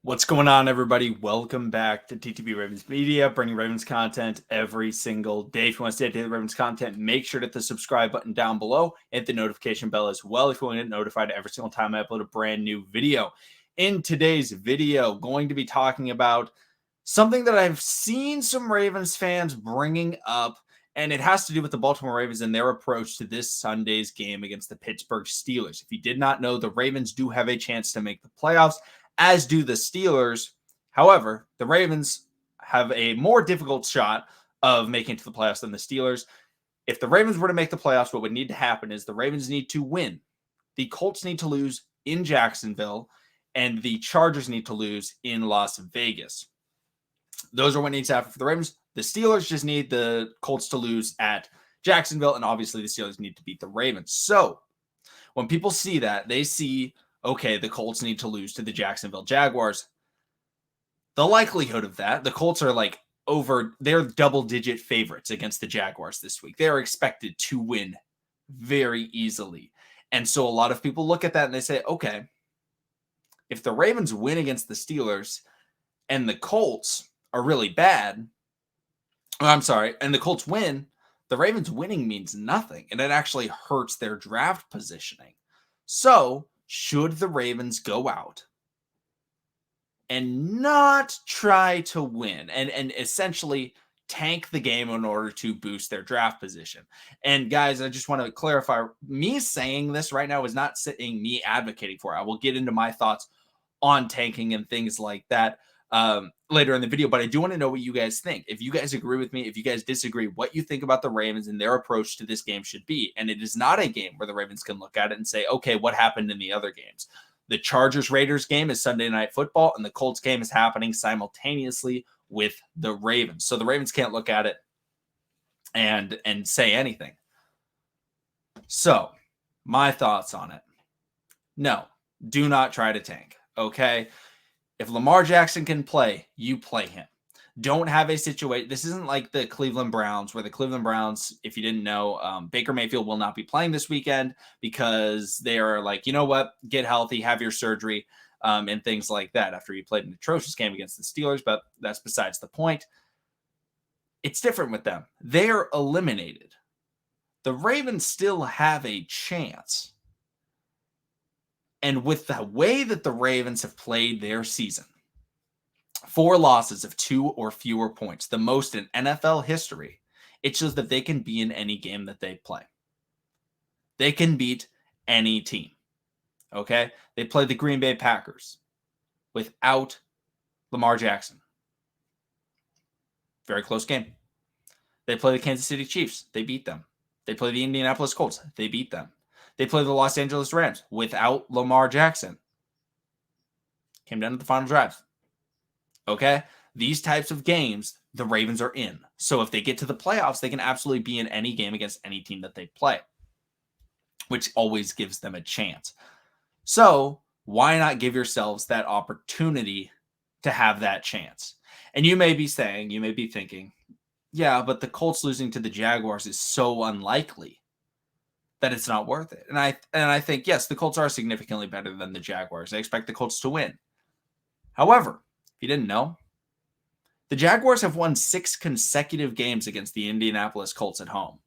What's going on, everybody? Welcome back to TTB Ravens Media, bringing Ravens content every single day. If you want to stay updated with Ravens content, make sure to hit the subscribe button down below. Hit the notification bell as well if you want to get notified every single time I upload a brand new video. In today's video, going to be talking about something that I've seen some Ravens fans bringing up, and it has to do with the Baltimore Ravens and their approach to this Sunday's game against the Pittsburgh Steelers. If you did not know, the Ravens do have a chance to make the playoffs, as do the Steelers. However, the Ravens have a more difficult shot of making it to the playoffs than the Steelers. If the Ravens were to make the playoffs, what would need to happen is the Ravens need to win. The Colts need to lose in Jacksonville, and the Chargers need to lose in Las Vegas. Those are what needs to happen for the Ravens. The Steelers just need the Colts to lose at Jacksonville, and obviously the Steelers need to beat the Ravens. So when people see that, they see, okay, the Colts need to lose to the Jacksonville Jaguars. The likelihood of that, the Colts are they're double-digit favorites against the Jaguars this week. They're expected to win very easily. And so a lot of people look at that and they say, okay, if the Ravens win against the Steelers and the Colts are really bad, and the Colts win, the Ravens winning means nothing, and it actually hurts their draft positioning. So should the Ravens go out and not try to win and essentially tank the game in order to boost their draft position? And guys, I just want to clarify, me saying this right now is not saying me advocating for it. I will get into my thoughts on tanking and things like that later in the video, but I do want to know what you guys think. If you guys agree with me, if you guys disagree, what you think about the Ravens and their approach to this game should be. And it is not a game where the Ravens can look at it and say, okay, what happened in the other games? The Chargers-Raiders game is Sunday Night Football, and the Colts game is happening simultaneously with the Ravens. So the Ravens can't look at it and say anything. So my thoughts on it. No, do not try to tank, okay? If Lamar Jackson can play, you play him. Don't have a situation. This isn't like the Cleveland Browns, where the Cleveland Browns, if you didn't know, Baker Mayfield will not be playing this weekend because they are like, you know what, get healthy, have your surgery, and things like that after he played an atrocious game against the Steelers, but that's besides the point. It's different with them. They're eliminated. The Ravens still have a chance. And with the way that the Ravens have played their season, 4 losses of 2 or fewer points, the most in NFL history, it shows that they can be in any game that they play. They can beat any team. Okay? They played the Green Bay Packers without Lamar Jackson. Very close game. They play the Kansas City Chiefs. They beat them. They play the Indianapolis Colts. They beat them. They play the Los Angeles Rams without Lamar Jackson. Came down to the final drive. Okay? These types of games, the Ravens are in. So if they get to the playoffs, they can absolutely be in any game against any team that they play, which always gives them a chance. So why not give yourselves that opportunity to have that chance? And you may be thinking, yeah, but the Colts losing to the Jaguars is so unlikely that it's not worth it. And I think, yes, the Colts are significantly better than the Jaguars. I expect the Colts to win. However, if you didn't know, the Jaguars have won 6 consecutive games against the Indianapolis Colts at home.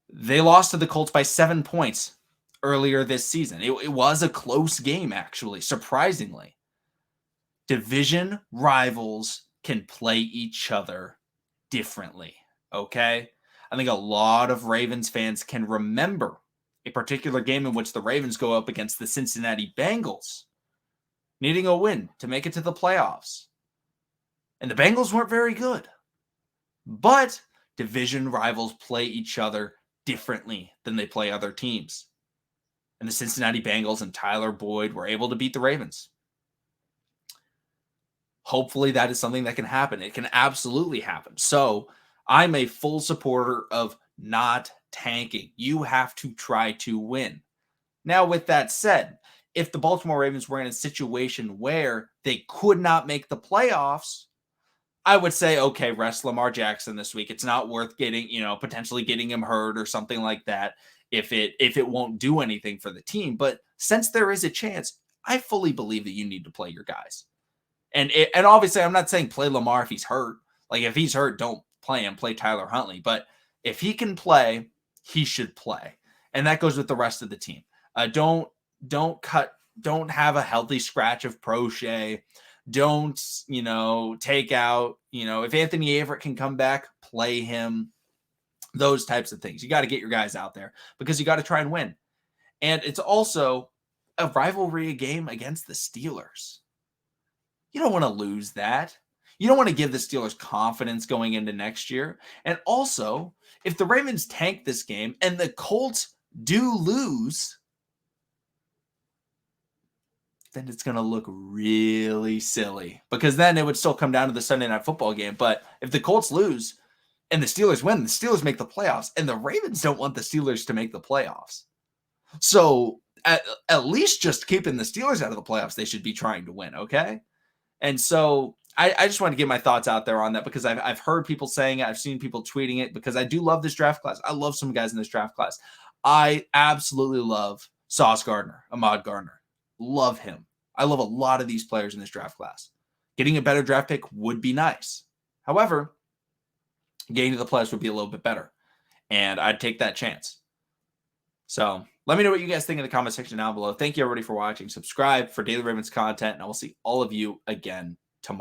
They lost to the Colts by 7 points earlier this season. It was a close game, actually, surprisingly. Division rivals can play each other differently, okay? I think a lot of Ravens fans can remember a particular game in which the Ravens go up against the Cincinnati Bengals, needing a win to make it to the playoffs. And the Bengals weren't very good. But division rivals play each other differently than they play other teams. And the Cincinnati Bengals and Tyler Boyd were able to beat the Ravens. Hopefully that is something that can happen. It can absolutely happen. So I'm a full supporter of not tanking. You have to try to win. Now, with that said, if the Baltimore Ravens were in a situation where they could not make the playoffs, I would say, okay, rest Lamar Jackson this week. It's not worth getting, potentially getting him hurt or something like that if it won't do anything for the team. But since there is a chance, I fully believe that you need to play your guys. And obviously, I'm not saying play Lamar if he's hurt. Like, if he's hurt, don't play him. Play Tyler Huntley. But if he can play, he should play. And that goes with the rest of the team. Don't have a healthy scratch of Prochet. Don't, take out, if Anthony Averett can come back, play him. Those types of things. You got to get your guys out there because you got to try and win. And it's also a rivalry game against the Steelers. You don't want to lose that. You don't want to give the Steelers confidence going into next year. And also, if the Ravens tank this game and the Colts do lose, then it's going to look really silly because then it would still come down to the Sunday Night Football game. But if the Colts lose and the Steelers win, the Steelers make the playoffs, and the Ravens don't want the Steelers to make the playoffs. So at least just keeping the Steelers out of the playoffs, they should be trying to win, okay? And so I just want to get my thoughts out there on that because I've heard people saying it. I've seen people tweeting it because I do love this draft class. I love some guys in this draft class. I absolutely love Sauce Gardner, Ahmad Gardner. Love him. I love a lot of these players in this draft class. Getting a better draft pick would be nice. However, getting to the playoffs would be a little bit better. And I'd take that chance. So let me know what you guys think in the comment section down below. Thank you everybody for watching. Subscribe for daily Ravens content, and I will see all of you again tomorrow.